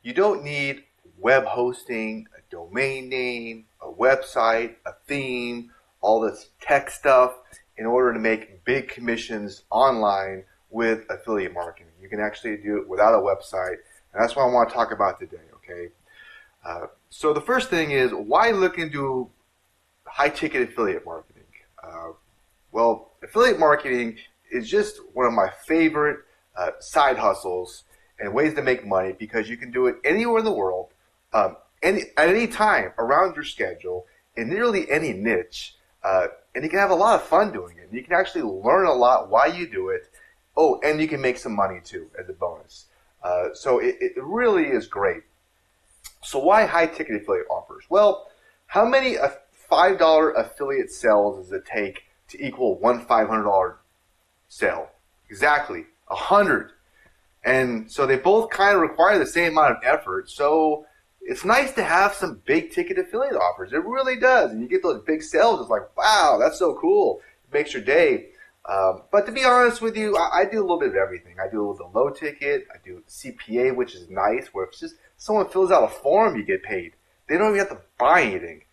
You don't need web hosting, a domain name, a website, a theme, all this tech stuff in order to make big commissions online with affiliate marketing. You can actually do it without a website, and that's what I want to talk about today, okay? So the first thing is, why look into high-ticket affiliate marketing? Well, affiliate marketing is just one of my favorite side hustles and ways to make money because you can do it anywhere in the world, at any time, around your schedule, in nearly any niche, and you can have a lot of fun doing it. You can actually learn a lot while you do it. Oh, and you can make some money too as a bonus. So it really is great. So why high-ticket affiliate offers? Well, how many $5 affiliate sales does it take to equal one $500 sale? Exactly, 100. And so they both kind of require the same amount of effort. So it's nice to have some big ticket affiliate offers. It really does. And you get those big sales. It's like, wow, that's so cool. It makes your day. But to be honest with you, I do a little bit of everything. I do a little bit of low ticket. I do CPA, which is nice, where if it's just someone fills out a form, you get paid. They don't even have to buy anything.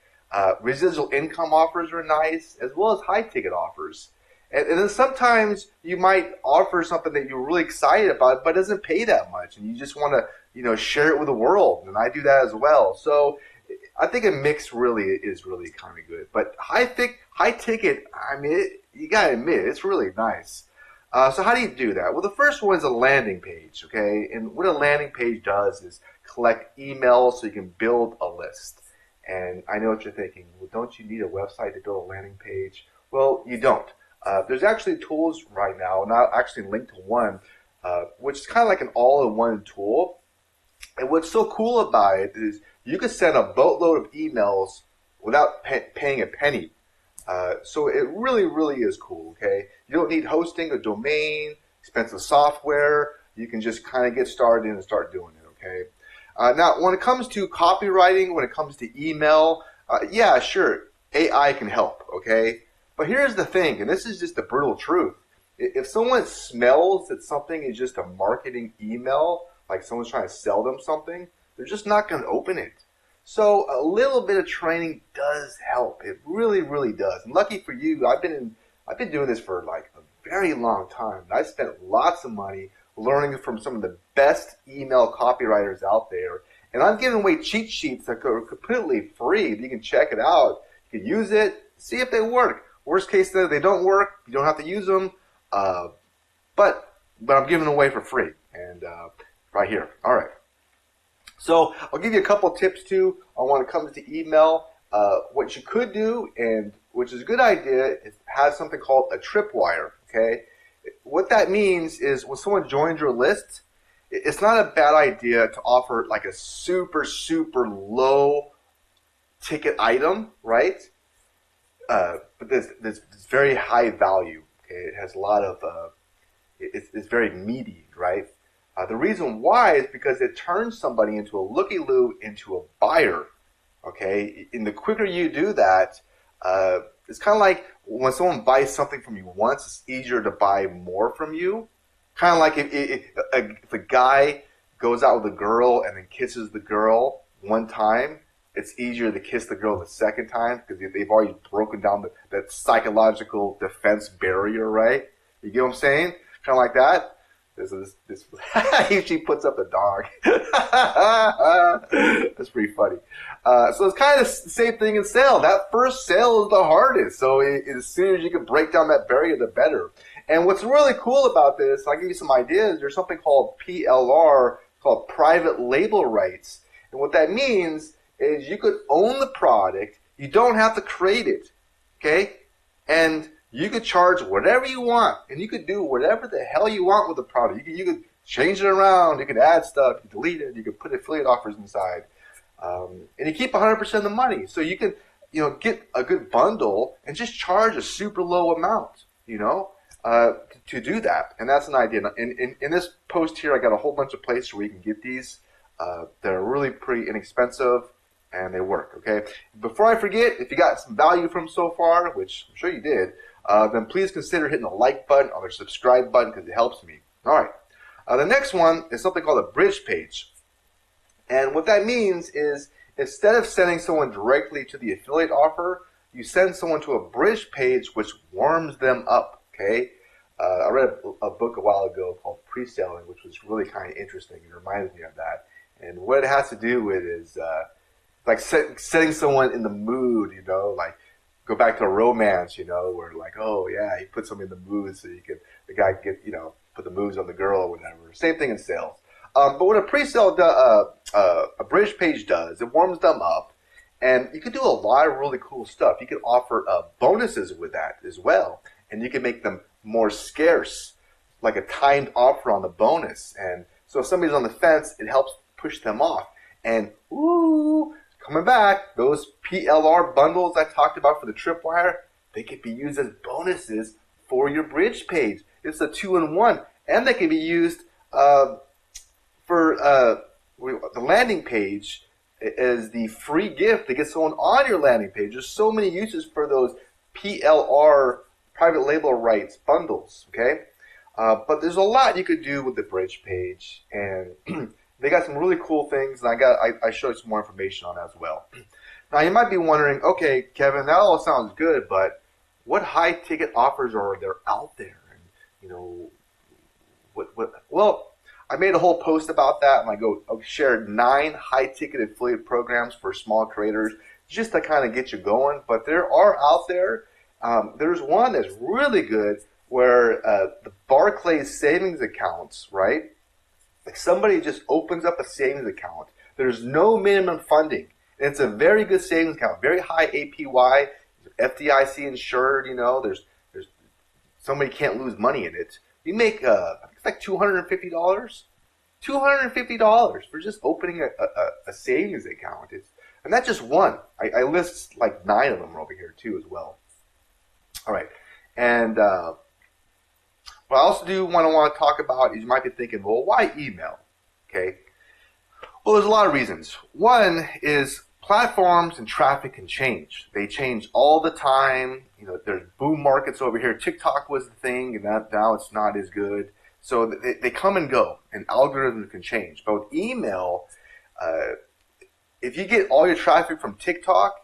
Residual income offers are nice, as well as high ticket offers. And then sometimes you might offer something that you're really excited about, but doesn't pay that much, and you just want to, share it with the world. And I do that as well. So I think a mix really is really kind of good. But high ticket, I mean, you gotta admit, it's really nice. So how do you do that? Well, the first one is a landing page, okay? And what a landing page does is collect emails so you can build a list. And I know what you're thinking. Well, don't you need a website to build a landing page? Well, you don't. There's actually tools right now, and I'll actually link to one, which is kind of like an all-in-one tool. And what's so cool about it is you can send a boatload of emails without paying a penny. So it really, really is cool, okay? You don't need hosting, a domain, expensive software. You can just kind of get started and start doing it, okay? Now, when it comes to copywriting, when it comes to email, yeah, sure, AI can help, okay? But here's the thing, and this is just the brutal truth. If someone smells that something is just a marketing email, like someone's trying to sell them something, they're just not going to open it. So a little bit of training does help. It really, really does. And lucky for you, I've been doing this for like a very long time. I spent lots of money learning from some of the best email copywriters out there. And I'm giving away cheat sheets that are completely free. You can check it out. You can use it, see if they work. Worst case, they don't work. You don't have to use them. But I'm giving them away for free. And right here. All right. So I'll give you a couple tips too on when it comes to email. What you could do, and which is a good idea, is have something called a tripwire. Okay. What that means is when someone joins your list, it's not a bad idea to offer like a super, super low ticket item, right? But there's very high value. Okay, it has a lot of, it's very meaty, right? The reason why is because it turns somebody into a looky-loo into a buyer. Okay, and the quicker you do that, it's kind of like when someone buys something from you once, it's easier to buy more from you. Kind of like if a guy goes out with a girl and then kisses the girl one time, it's easier to kiss the girl the second time because they've already broken down that psychological defense barrier, right? You get what I'm saying? Kind of like that. This she puts up the dog. That's pretty funny. So it's kind of the same thing in sale. That first sale is the hardest. So as soon as you can break down that barrier, the better. And what's really cool about this, I'll give you some ideas. There's something called PLR, called private label rights. And what that means is you could own the product. You don't have to create it. Okay? And you could charge whatever you want, and you could do whatever the hell you want with the product. You could change it around. You could add stuff. You could delete it. You could put affiliate offers inside, and you keep 100% of the money. So you can, get a good bundle and just charge a super low amount, to do that. And that's an idea. In this post here, I got a whole bunch of places where you can get these. They're really pretty inexpensive, and they work. Okay. Before I forget, if you got some value from so far, which I'm sure you did. Then please consider hitting the like button or the subscribe button because it helps me. All right. The next one is something called a bridge page. And what that means is instead of sending someone directly to the affiliate offer, you send someone to a bridge page which warms them up, okay? I read a book a while ago called Pre-Selling, which was really kind of interesting. It reminds me of that. And what it has to do with is like setting someone in the mood, you know, like go back to a romance, you know, where like, oh yeah, you put someone in the mood so the guy can get, you know, put the moves on the girl or whatever. Same thing in sales. But what a pre-sale, a bridge page does, it warms them up, and you can do a lot of really cool stuff. You can offer bonuses with that as well, and you can make them more scarce, like a timed offer on the bonus. And so if somebody's on the fence, it helps push them off. And ooh, coming back, those PLR bundles I talked about for the tripwire, they can be used as bonuses for your bridge page. It's a 2-in-1, and they can be used for the landing page as the free gift to get someone on your landing page. There's so many uses for those PLR, private label rights bundles, okay? But there's a lot you could do with the bridge page, and they got some really cool things, and I showed you some more information on that as well. Now you might be wondering, okay, Kevin, that all sounds good, but what high ticket offers are there out there? And you know, well, I made a whole post about that, and I shared 9 high ticket affiliate programs for small creators just to kind of get you going. But there are out there. There's one that's really good where the Barclays savings accounts, right? Like somebody just opens up a savings account. There's no minimum funding. And it's a very good savings account, very high APY, FDIC insured. You know, there's somebody can't lose money in it. You make it's like $250. $250 for just opening a savings account. And that's just one. I list like 9 of them over here too as well. All right, and what I also do want to talk about is you might be thinking, well, why email? Okay. Well, there's a lot of reasons. One is platforms and traffic can change. They change all the time. You know, there's boom markets over here. TikTok was the thing, and now it's not as good. So they come and go, and algorithms can change. But with email, if you get all your traffic from TikTok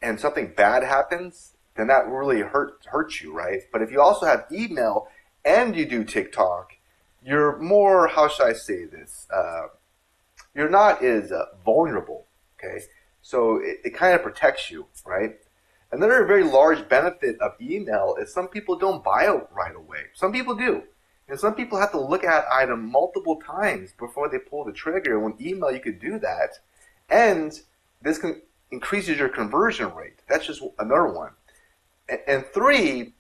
and something bad happens, then that really hurts you, right? But if you also have email and you do TikTok, you're more, how should I say this? You're not as vulnerable, okay? So it kind of protects you, right? Another very large benefit of email is some people don't buy it right away. Some people do. And some people have to look at an item multiple times before they pull the trigger. With email, you could do that. And this increases your conversion rate. That's just another one. And 3,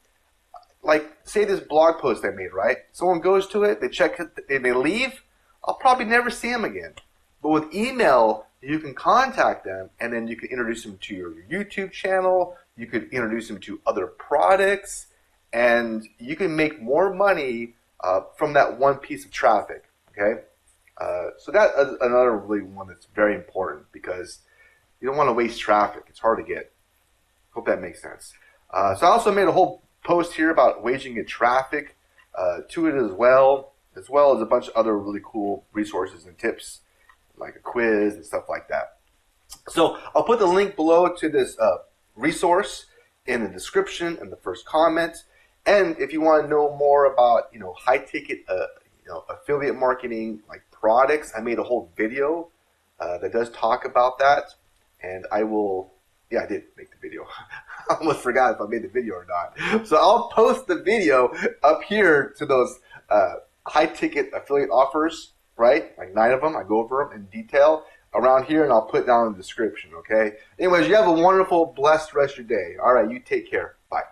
like say this blog post I made, right? Someone goes to it, they check it, they leave. I'll probably never see them again. But with email, you can contact them, and then you can introduce them to your YouTube channel. You could introduce them to other products, and you can make more money from that one piece of traffic, okay? So that is another really one that's very important because you don't want to waste traffic. It's hard to get. Hope that makes sense. So I also made a whole post here about waging in traffic to it as well as a bunch of other really cool resources and tips, like a quiz and stuff like that. So I'll put the link below to this resource in the description and the first comment. And if you want to know more about, high ticket, affiliate marketing, like products, I made a whole video that does talk about that. And I did make the video. I almost forgot if I made the video or not. So I'll post the video up here to those high ticket affiliate offers, right? Like 9 of them. I go over them in detail around here, and I'll put down in the description, okay? Anyways, you have a wonderful, blessed rest of your day. All right, you take care. Bye.